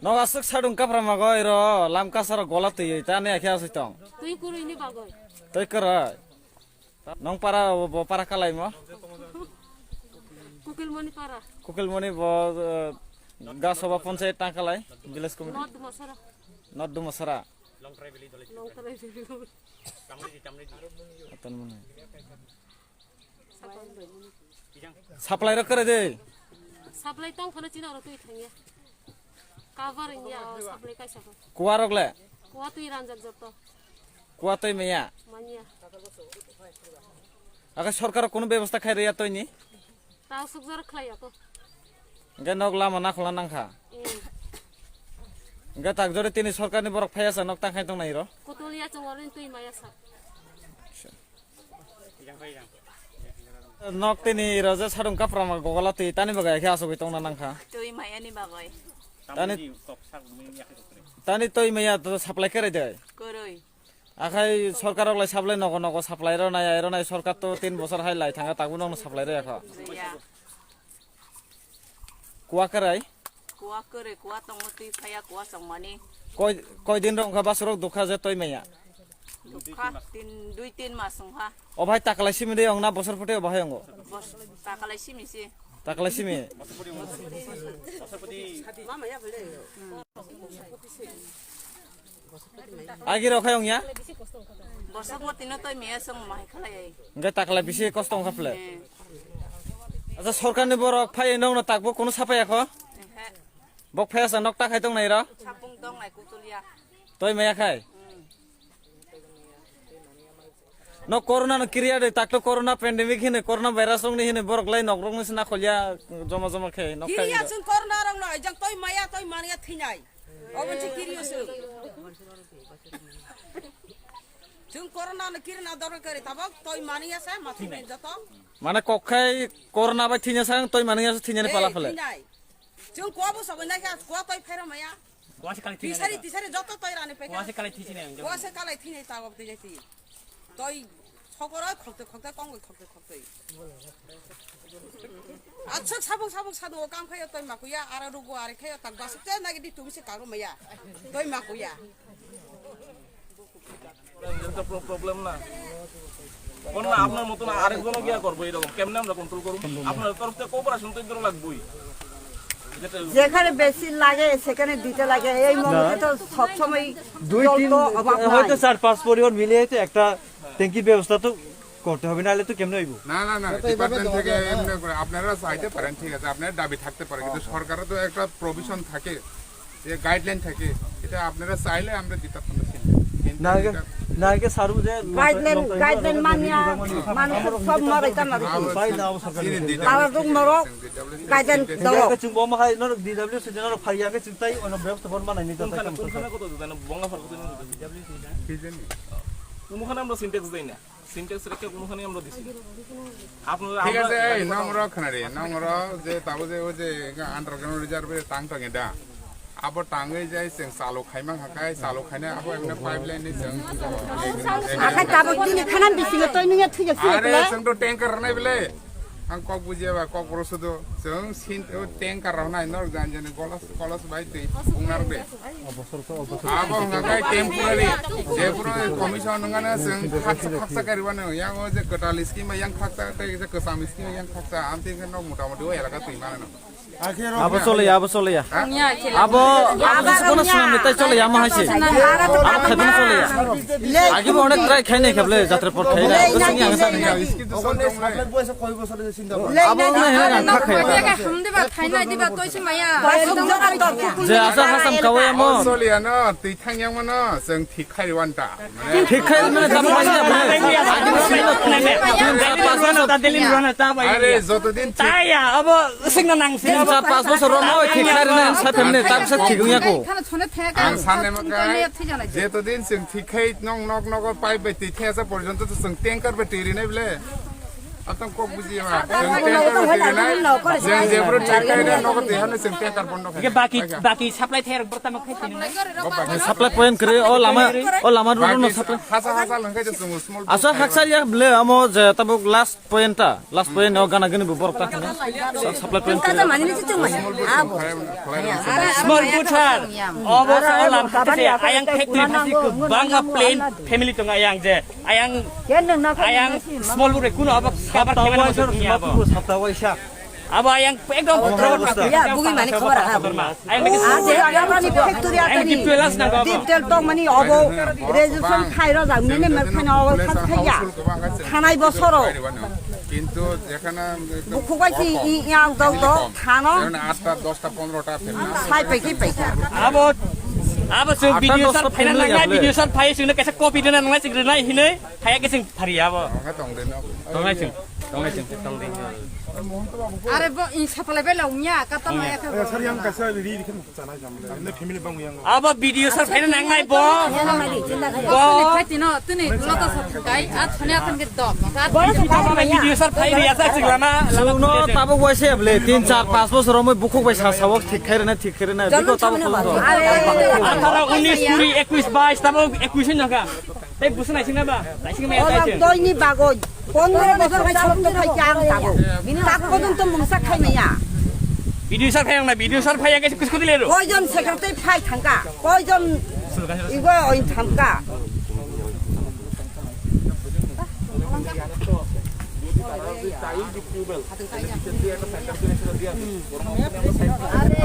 Nog asuk sadung kapra magoy ro lam kasar gola tuy tane akhya sitong. Tuy kuru ini bagoy. Toy kara. Nong para bo para kalai mo. Kukil moni para. Kukil moni bo gas soba ponsayet tangkalai village committee. Not masara. Not du masara. Long try beli. Atan mone. Supply ro kare de. Supply tong phone china ro tuy thangya. Cover india supply kai sako. Kuwa rogle. Kuwa tuy ranjak joto. Kuwa toy meya. Mania. Aga সরকার কোন ব্যবস্থা খাই রিয়া তইনি Tahu sukzar khlai ako. গে নক লামা না খোলা নাংখা গে তাক জরে তিনি সরকারনি বরক ফাইয়াসা নক তা খাই তং নাই র Kutulia chongorin tuy maya sa. Knock তিনি রজে সাডুং কাপরামা গগলা তুই তানি বাগা খে আসো তং না নাংখা Tuy maya ni bagoy. তানি তই মেয়া তো সাপ্লাই করে দেয় Kuroy. আখাই সরকারক লাই সাপ্লাই নগ নগ সাপ্লাই র নাই আইর নাই সরকার তো 3 বছর হাই লাই থাঙ্গা তাকবো নং সাপ্লাই রে আখা Ya. কুয়া করাই Kuwa kuroy kuwa tong tuy phaya kuwa song mani. কয় দিন রং বাসরক দুখা যে তই মেয়া Dukha dui tin mas song ha. ও ভাই তাকলাই সিমি দে অংনা বছর ফুটে ভাই অঙ্গ Bos takalay simisi. তাকলাই সিমি আগে রখাই অংয়া Bosok mo tino toy maya song mahi khalay. গে তাকলাই বেশি কষ্ট অংখা ফেলে আচ্ছা সরকারনি বরক ফাই নং না তাকবো কোন সাপাই আখ He. বক ফাইয়াসা নক তা খাই তং নাই র Chapung tong nai kutulia. তই মেয়া খাই ন করোনা ন ক্রিয়া দে তাকতো করোনা প্যান্ডেমিক হিনে করোনা ভাইরাস রং নি হিনে বরক লাই নক রং না খলিয়া জমা জমা খাই নক খাই Kiriya sun corona rang no, jang toy maya toy mania thinai. Oben chi kiriya sun. Sun corona no kirina dor kare tabak toy mania sa mathi ben jato. মানে কখাই corona by thinner সাং তই মানে আছে থিনানি পালা ফেলে Thinai. Sun ko bu soben na kya ko toy phera maya. Tisari jato toy rane pe. Ko se kalai thinai tabak de jati. Toy সকরা খকতে খকতে কঙ্গ খকতে খকতে আচ্ছা সাবক সাবক সাদো কাম খায় তই মাকুয়া আর রুগো আর খায় তাক বাসতে নাকি দি তুমি সে কারো মাইয়া তই মাকুয়া এটা প্রবলেম না কোন না আপনার মতন আরেকজন গিয়া করব এরকম কেমনে আমরা কন্ট্রোল করব আপনার তরফ থেকে কোঅপারেশন তো ইন্দর লাগবই যেখানে বেশি লাগে সেখানে দিতে লাগে এই মনে তো সব সময় দুই তিন হয়তো 4-5 পরিবার মিলে হয়তো একটা ট্যাঙ্কির ব্যবস্থা তো করতে হবে নাহলে তো কেমনে হইব না না না ডিপার্টমেন্ট থেকে এমনি করে আপনারা চাইতে পারেন ঠিক আছে আপনার দাবি থাকতে পারে কিন্তু সরকারের তো একটা প্রভিশন থাকে যে গাইডলাইন থাকে এটা আপনারা চাইলে আমরা দিতে পারি নাকে সারু যে গাইডলাইন মানিয়া মানুষ সব মারাইতা না পাই দাও সরকার তারা রোগ নরো গাইডলাইন দাও কে চুম বম হাই নর ডিডব্লিউ সি জেনারেল ফাইয়াকে চিন্তাই অন্য ব্যবস্থা ফরমা নাই নিতে কোনখানে কত দেন বঙ্গা ফার কত দেন ডিডব্লিউ কি জানি কোনখানে আমরা সিনট্যাক্স দেই না সিনট্যাক্স রেখে কোনখানে আমরা দিছি আপনারা ঠিক আছে এই নম্বর খানারে নম্বর যে তাবো যে ওই যে আন্ডারগ্রাউন্ড রিজার্ভে টাং টাঙে দা আবো টাঙে যাই সেং সালো খাইমা হাকাই সালো খাইনা আবো এমনে পাইপলাইন নি সেং আকা কাবো দিন খানান দিছি তই নিয়া ঠিক আছে আরে সেং তো ট্যাঙ্কার নাই বলে আং কক বুঝিবা কক রসুদ সেং সিন ট্যাঙ্কার নাই নর জান জানে গলস কলস বাই তুই উনার দে আবো হাকাই টেম্পোরারি যে পুরো কমিশন নঙ্গানা সেং খাকসা কারিবানো ইয়াং ও যে কটালি স্কিম ইয়াং খাকসা তে যে কসাম স্কিম ইয়াং খাকসা আমতে ন মোটামুটি ওই এলাকা তুই মানে আবো চলে আবো কোন শুনাম তাই চলে আমা হাইছে আবো খাইবো চলে আগে অনেক ট্রাই খাই নাই খাবলে যাত্রা পর খাই না সঙ্গে আংসা নাই পয়সা কয় বছরে চিন্তা আবো না হে গান খাই হামদিবা খাইনাই দিবা তইছে মায়া যে আজা হাসাম কাওয়া মো চলিয়া ন তুই থাঙ্গিয়া মন जों ঠিক খাইওয়ানটা মানে ঠিক খাই মানে কাম হয় না আরে যতদিন তাইয়া अब सिंगना नांगसि 4-5 বছর রনো ঠিক খাই না সাথেমনে তারপর ঠিক হইয়াকো খানা ছনে থেকা আং সানে মাকাই যেতদিন जों ঠিক খাই নক নক নক পাইপ বাই ঠিক আছে পর্যন্ত তো जों ট্যাঙ্কার বে টিরি নাই বলে atang kok buji ma jeng jebro cekai dan nok tehan sengte karbon nok Ke baki supply ther bertama khai tinu. Supply point করে ও লামা রুনো ন supply hasa hasa lengkai je small আসা হাকসার ইয়া বলে আমো যে তাবুক লাস্ট পয়েন্ট ও গানা গনি বরতা খানে supply point করে Small butcher. Obo sa olam kasi ayang factory pasti ke bangga plain family tong ayang je. Ayang small butcher kuno abak kabar kemana masuk dunia abo. সাপ্তাহ পয়সা Abo ayang ekdom Ya, bugi mani khabar ha. ayang lagi Aje agani factory ayang atani. diptelas na abo. Diptel to mani obo resolution khairo jamne ne merkhane obo khathaya. Thanai bosoro. কিন্তু যেখানে Bukubaisi yang dau do thano 8টা 10টা 15টা ফেলনা sai paiki paika. Abo sung video sar final nang video sar phai sung na kaisa copy dena nang sing nai hinai phai ka sing phari abo. tong den Tong nai sung tong ding. 아래 이 사팔레 벨라우냐 까따마 약간 Abo video sar phai nang nai bo. 파이티노 뜨니 놀라서 가이 아 전에 같은 게 더. Video sar phai ri asa sing lama শুনো তাবুক বয়সে বলে 3-4-5 বছর মই বুকুক বয়সা সাবক ঠিক খাইরে না দিগো তাবুক antara 19 20 21 22 tabo 21 jaga. Tapi busan nai sing na ba? Nai sing me Olam aja. toy ni bagoj. 15 bosor khai chhotto khai jang tabo. Tak পর্যন্ত mungsa khai meya. Video sar phai na video sar phai ka kusko dile ro. কয়জন secretary phi থাকা কয়জন ego ওই থাকা 아래